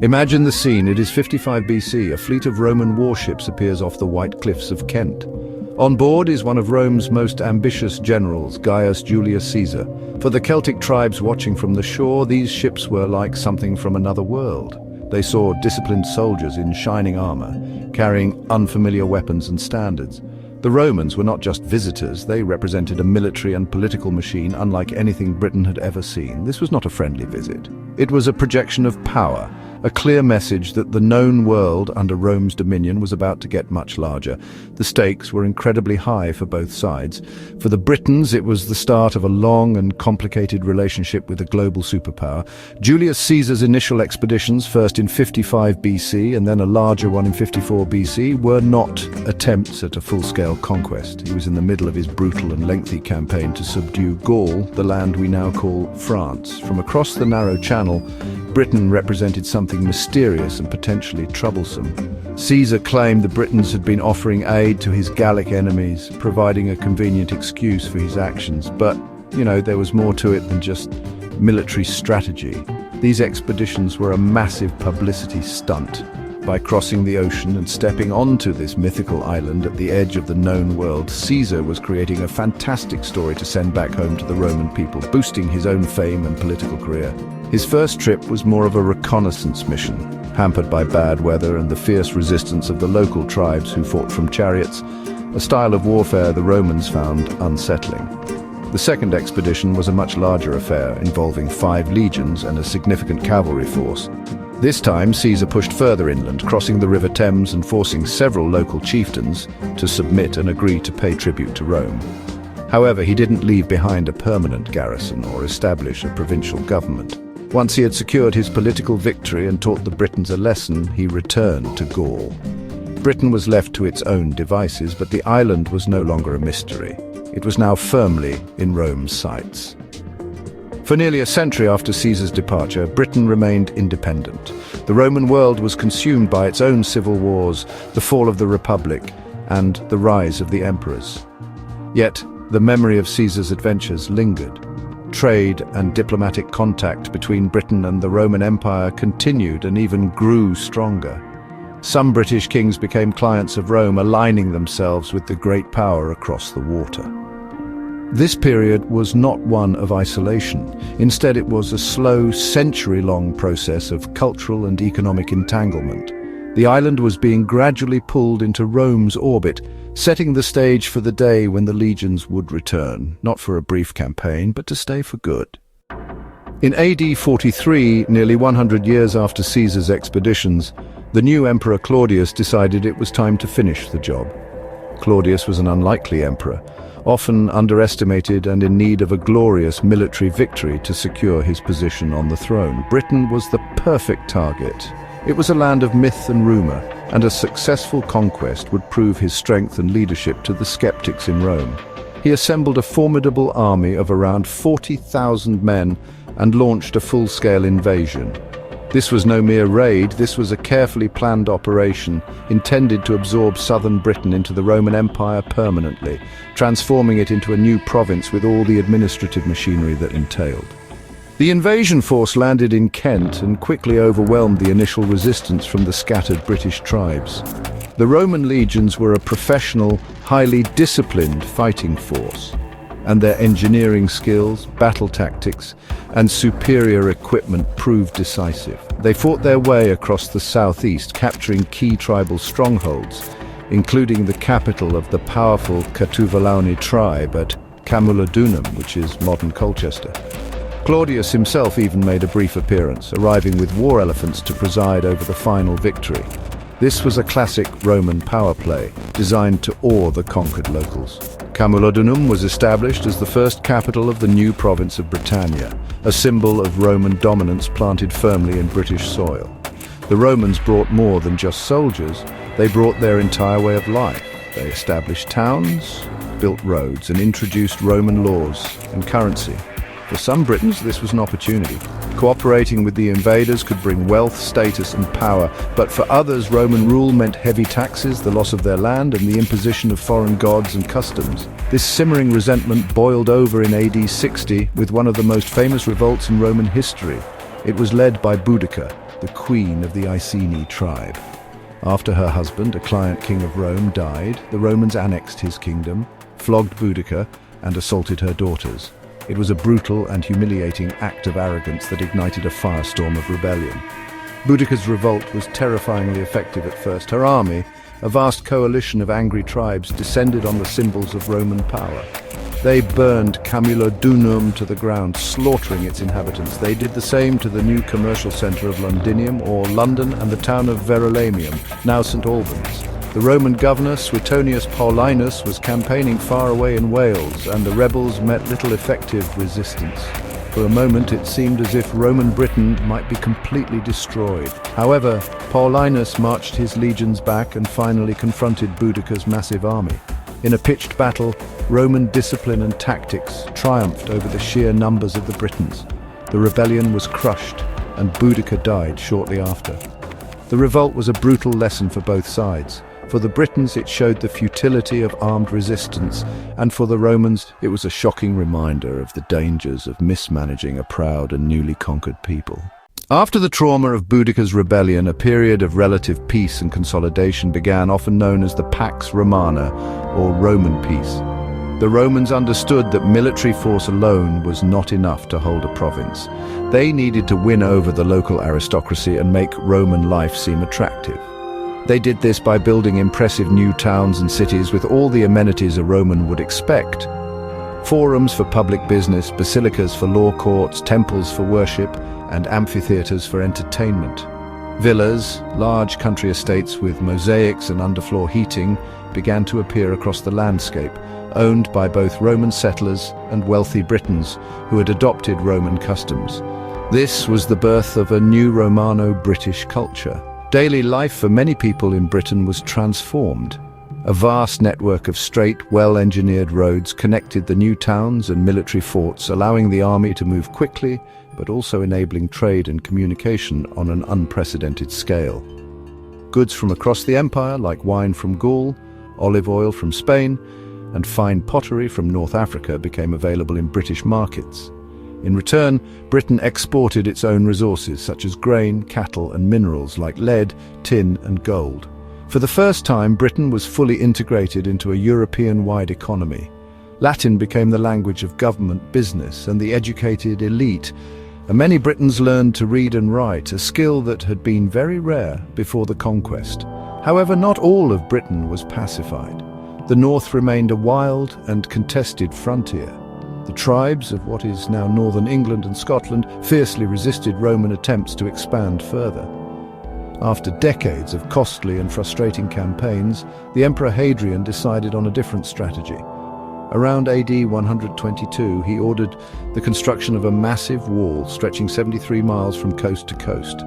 Imagine the scene. It is 55 BC. A fleet of Roman warships appears off the white cliffs of Kent. On board is one of Rome's most ambitious generals, Gaius Julius Caesar. For the Celtic tribes watching from the shore, these ships were like something from another world. They saw disciplined soldiers in shining armor, carrying unfamiliar weapons and standards. The Romans were not just visitors, they represented a military and political machine unlike anything Britain had ever seen. This was not a friendly visit. It was a projection of power, a clear message that the known world under Rome's dominion was about to get much larger. The stakes were incredibly high for both sides. For the Britons, it was the start of a long and complicated relationship with a global superpower. Julius Caesar's initial expeditions, first in 55 BC and then a larger one in 54 BC, were not attempts at a full-scale conquest. He was in the middle of his brutal and lengthy campaign to subdue Gaul, the land we now call France. From across the narrow channel, Britain represented something mysterious and potentially troublesome. Caesar claimed the Britons had been offering aid to his Gallic enemies, providing a convenient excuse for his actions. But, there was more to it than just military strategy. These expeditions were a massive publicity stunt. By crossing the ocean and stepping onto this mythical island at the edge of the known world, Caesar was creating a fantastic story to send back home to the Roman people, boosting his own fame and political career. His first trip was more of a reconnaissance mission, hampered by bad weather and the fierce resistance of the local tribes who fought from chariots, a style of warfare the Romans found unsettling. The second expedition was a much larger affair, involving 5 legions and a significant cavalry force. This time, Caesar pushed further inland, crossing the River Thames and forcing several local chieftains to submit and agree to pay tribute to Rome. However, he didn't leave behind a permanent garrison or establish a provincial government. Once he had secured his political victory and taught the Britons a lesson, he returned to Gaul. Britain was left to its own devices, but the island was no longer a mystery. It was now firmly in Rome's sights. For nearly a century after Caesar's departure, Britain remained independent. The Roman world was consumed by its own civil wars, the fall of the Republic, and the rise of the emperors. Yet, the memory of Caesar's adventures lingered. Trade and diplomatic contact between Britain and the Roman Empire continued and even grew stronger. Some British kings became clients of Rome, aligning themselves with the great power across the water. This period was not one of isolation. Instead, it was a slow, century-long process of cultural and economic entanglement. The island was being gradually pulled into Rome's orbit, setting the stage for the day when the legions would return, not for a brief campaign, but to stay for good. In AD 43, nearly 100 years after Caesar's expeditions, the new Emperor Claudius decided it was time to finish the job. Claudius was an unlikely emperor, often underestimated and in need of a glorious military victory to secure his position on the throne. Britain was the perfect target. It was a land of myth and rumor, and a successful conquest would prove his strength and leadership to the skeptics in Rome. He assembled a formidable army of around 40,000 men and launched a full-scale invasion. This was no mere raid, this was a carefully planned operation intended to absorb southern Britain into the Roman Empire permanently, transforming it into a new province with all the administrative machinery that entailed. The invasion force landed in Kent and quickly overwhelmed the initial resistance from the scattered British tribes. The Roman legions were a professional, highly disciplined fighting force, and their engineering skills, battle tactics, and superior equipment proved decisive. They fought their way across the southeast, capturing key tribal strongholds, including the capital of the powerful Catuvalauni tribe at Camulodunum, which is modern Colchester. Claudius himself even made a brief appearance, arriving with war elephants to preside over the final victory. This was a classic Roman power play, designed to awe the conquered locals. Camulodunum was established as the first capital of the new province of Britannia, a symbol of Roman dominance planted firmly in British soil. The Romans brought more than just soldiers, they brought their entire way of life. They established towns, built roads, and introduced Roman laws and currency. For some Britons, this was an opportunity. Cooperating with the invaders could bring wealth, status, and power, but for others, Roman rule meant heavy taxes, the loss of their land, and the imposition of foreign gods and customs. This simmering resentment boiled over in AD 60 with one of the most famous revolts in Roman history. It was led by Boudica, the queen of the Iceni tribe. After her husband, a client king of Rome, died, the Romans annexed his kingdom, flogged Boudica, and assaulted her daughters. It was a brutal and humiliating act of arrogance that ignited a firestorm of rebellion. Boudica's revolt was terrifyingly effective at first. Her army, a vast coalition of angry tribes, descended on the symbols of Roman power. They burned Camulodunum to the ground, slaughtering its inhabitants. They did the same to the new commercial centre of Londinium, or London, and the town of Verulamium, now St. Albans. The Roman governor, Suetonius Paulinus, was campaigning far away in Wales, and the rebels met little effective resistance. For a moment it seemed as if Roman Britain might be completely destroyed. However, Paulinus marched his legions back and finally confronted Boudica's massive army. In a pitched battle, Roman discipline and tactics triumphed over the sheer numbers of the Britons. The rebellion was crushed, and Boudica died shortly after. The revolt was a brutal lesson for both sides. For the Britons, it showed the futility of armed resistance, and for the Romans, it was a shocking reminder of the dangers of mismanaging a proud and newly conquered people. After the trauma of Boudica's rebellion, a period of relative peace and consolidation began, often known as the Pax Romana, or Roman peace. The Romans understood that military force alone was not enough to hold a province. They needed to win over the local aristocracy and make Roman life seem attractive. They did this by building impressive new towns and cities with all the amenities a Roman would expect. Forums for public business, basilicas for law courts, temples for worship, and amphitheatres for entertainment. Villas, large country estates with mosaics and underfloor heating, began to appear across the landscape, owned by both Roman settlers and wealthy Britons who had adopted Roman customs. This was the birth of a new Romano-British culture. Daily life for many people in Britain was transformed. A vast network of straight, well-engineered roads connected the new towns and military forts, allowing the army to move quickly, but also enabling trade and communication on an unprecedented scale. Goods from across the empire, like wine from Gaul, olive oil from Spain, and fine pottery from North Africa, became available in British markets. In return, Britain exported its own resources, such as grain, cattle, and minerals like lead, tin, and gold. For the first time, Britain was fully integrated into a European-wide economy. Latin became the language of government, business, and the educated elite, and many Britons learned to read and write, a skill that had been very rare before the conquest. However, not all of Britain was pacified. The north remained a wild and contested frontier. The tribes of what is now northern England and Scotland fiercely resisted Roman attempts to expand further. After decades of costly and frustrating campaigns, the Emperor Hadrian decided on a different strategy. Around AD 122, he ordered the construction of a massive wall stretching 73 miles from coast to coast.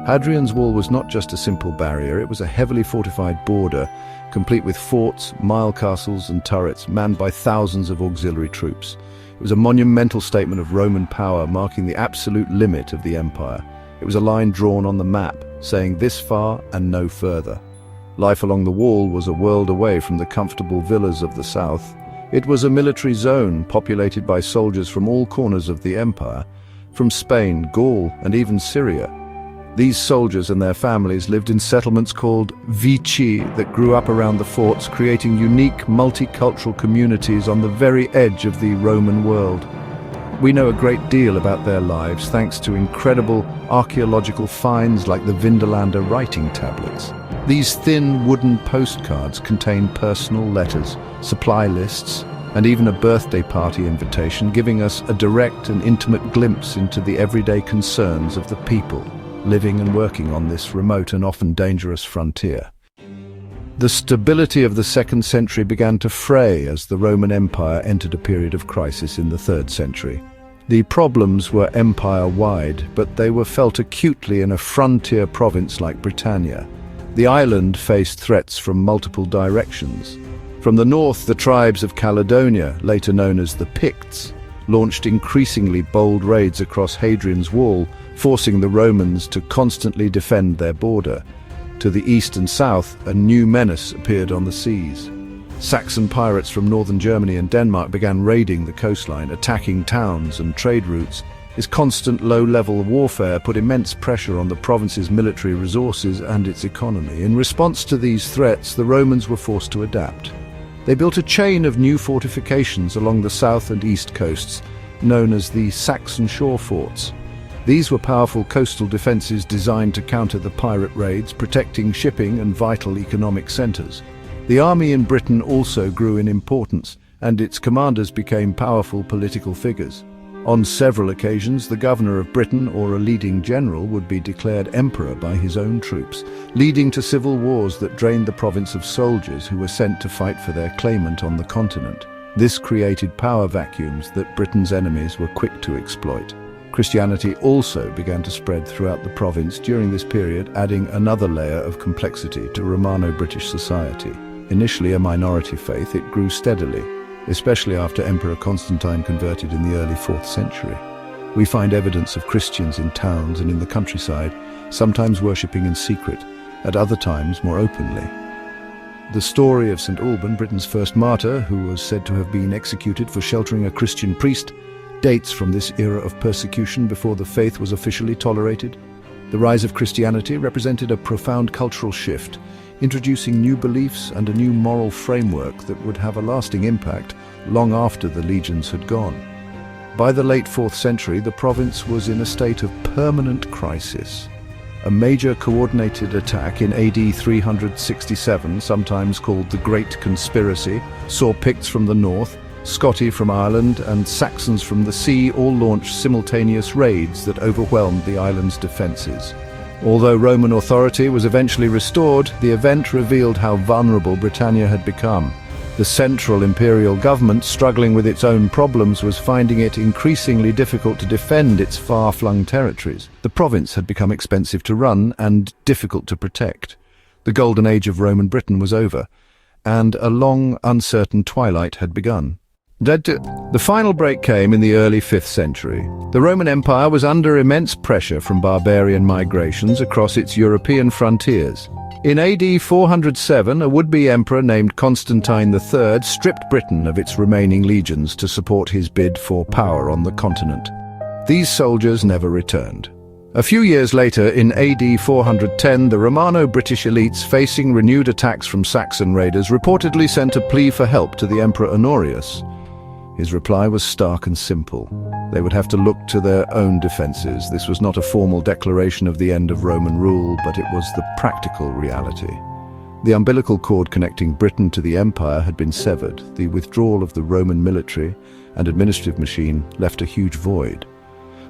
Hadrian's wall was not just a simple barrier, it was a heavily fortified border, complete with forts, mile castles and turrets manned by thousands of auxiliary troops. It was a monumental statement of Roman power, marking the absolute limit of the empire. It was a line drawn on the map, saying this far and no further. Life along the wall was a world away from the comfortable villas of the south. It was a military zone populated by soldiers from all corners of the empire, from Spain, Gaul, and even Syria. These soldiers and their families lived in settlements called vici that grew up around the forts, creating unique multicultural communities on the very edge of the Roman world. We know a great deal about their lives thanks to incredible archaeological finds like the Vindolanda writing tablets. These thin wooden postcards contain personal letters, supply lists, and even a birthday party invitation, giving us a direct and intimate glimpse into the everyday concerns of the people living and working on this remote and often dangerous frontier. The stability of the 2nd century began to fray as the Roman Empire entered a period of crisis in the 3rd century. The problems were empire-wide, but they were felt acutely in a frontier province like Britannia. The island faced threats from multiple directions. From the north, the tribes of Caledonia, later known as the Picts, launched increasingly bold raids across Hadrian's Wall, forcing the Romans to constantly defend their border. To the east and south, a new menace appeared on the seas. Saxon pirates from northern Germany and Denmark began raiding the coastline, attacking towns and trade routes, This constant low-level warfare put immense pressure on the province's military resources and its economy. In response to these threats, the Romans were forced to adapt. They built a chain of new fortifications along the south and east coasts, known as the Saxon shore forts. These were powerful coastal defences designed to counter the pirate raids, protecting shipping and vital economic centres. The army in Britain also grew in importance, and its commanders became powerful political figures. On several occasions, the governor of Britain or a leading general would be declared emperor by his own troops, leading to civil wars that drained the province of soldiers who were sent to fight for their claimant on the continent. This created power vacuums that Britain's enemies were quick to exploit. Christianity also began to spread throughout the province during this period, adding another layer of complexity to Romano-British society. Initially a minority faith, it grew steadily, especially after Emperor Constantine converted in the early 4th century. We find evidence of Christians in towns and in the countryside, sometimes worshipping in secret, at other times more openly. The story of St. Alban, Britain's first martyr, who was said to have been executed for sheltering a Christian priest, dates from this era of persecution before the faith was officially tolerated. The rise of Christianity represented a profound cultural shift, introducing new beliefs and a new moral framework that would have a lasting impact long after the legions had gone. By the late 4th century, the province was in a state of permanent crisis. A major coordinated attack in AD 367, sometimes called the Great Conspiracy, saw Picts from the north, Scotti from Ireland, and Saxons from the sea all launch simultaneous raids that overwhelmed the island's defences. Although Roman authority was eventually restored, the event revealed how vulnerable Britannia had become. The central imperial government, struggling with its own problems, was finding it increasingly difficult to defend its far-flung territories. The province had become expensive to run and difficult to protect. The golden age of Roman Britain was over, and a long, uncertain twilight had begun. The final break came in the early 5th century. The Roman Empire was under immense pressure from barbarian migrations across its European frontiers. In AD 407, a would-be emperor named Constantine III stripped Britain of its remaining legions to support his bid for power on the continent. These soldiers never returned. A few years later, in AD 410, the Romano-British elites, facing renewed attacks from Saxon raiders, reportedly sent a plea for help to the Emperor Honorius. His reply was stark and simple. They would have to look to their own defences. This was not a formal declaration of the end of Roman rule, but it was the practical reality. The umbilical cord connecting Britain to the empire had been severed. The withdrawal of the Roman military and administrative machine left a huge void.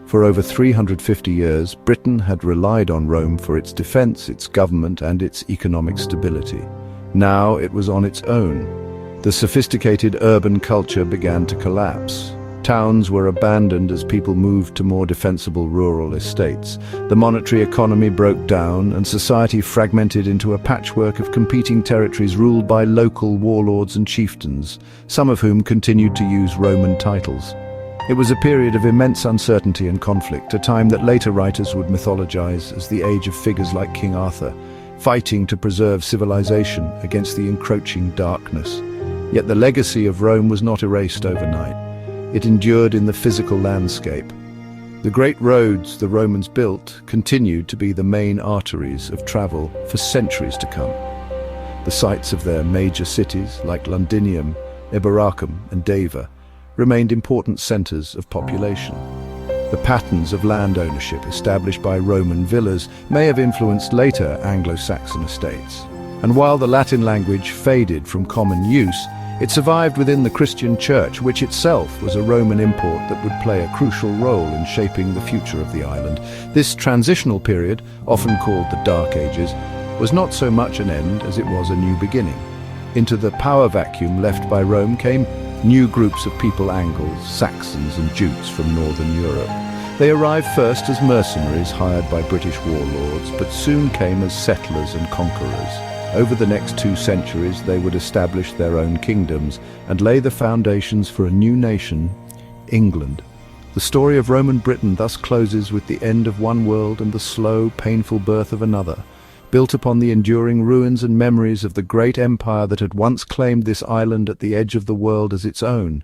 For over 350 years, Britain had relied on Rome for its defence, its government, and its economic stability. Now it was on its own. The sophisticated urban culture began to collapse. Towns were abandoned as people moved to more defensible rural estates. The monetary economy broke down, and society fragmented into a patchwork of competing territories ruled by local warlords and chieftains, some of whom continued to use Roman titles. It was a period of immense uncertainty and conflict, a time that later writers would mythologize as the age of figures like King Arthur, fighting to preserve civilization against the encroaching darkness. Yet the legacy of Rome was not erased overnight. It endured in the physical landscape. The great roads the Romans built continued to be the main arteries of travel for centuries to come. The sites of their major cities, like Londinium, Eboracum, and Deva, remained important centres of population. The patterns of land ownership established by Roman villas may have influenced later Anglo-Saxon estates. And while the Latin language faded from common use, it survived within the Christian Church, which itself was a Roman import that would play a crucial role in shaping the future of the island. This transitional period, often called the Dark Ages, was not so much an end as it was a new beginning. Into the power vacuum left by Rome came new groups of people: Angles, Saxons, and Jutes from northern Europe. They arrived first as mercenaries hired by British warlords, but soon came as settlers and conquerors. Over the next 2 centuries, they would establish their own kingdoms and lay the foundations for a new nation, England. The story of Roman Britain thus closes with the end of one world and the slow, painful birth of another, built upon the enduring ruins and memories of the great empire that had once claimed this island at the edge of the world as its own.